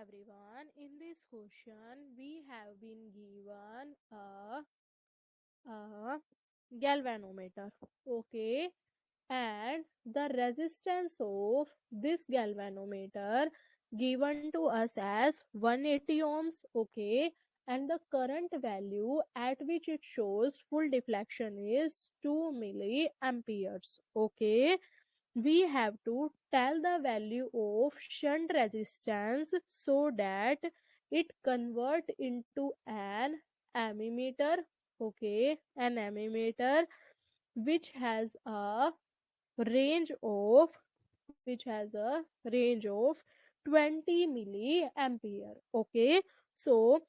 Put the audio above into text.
everyone. In this question, we have been given a galvanometer. Okay, and the resistance of this galvanometer given to us as 180 ohms. Okay, and the current value at which it shows full deflection is 2 milliamperes. Okay, we have to tell the value of shunt resistance so that it convert into an ammeter. Okay, an ammeter which has a range of which has a range of 20 milliampere. Okay, so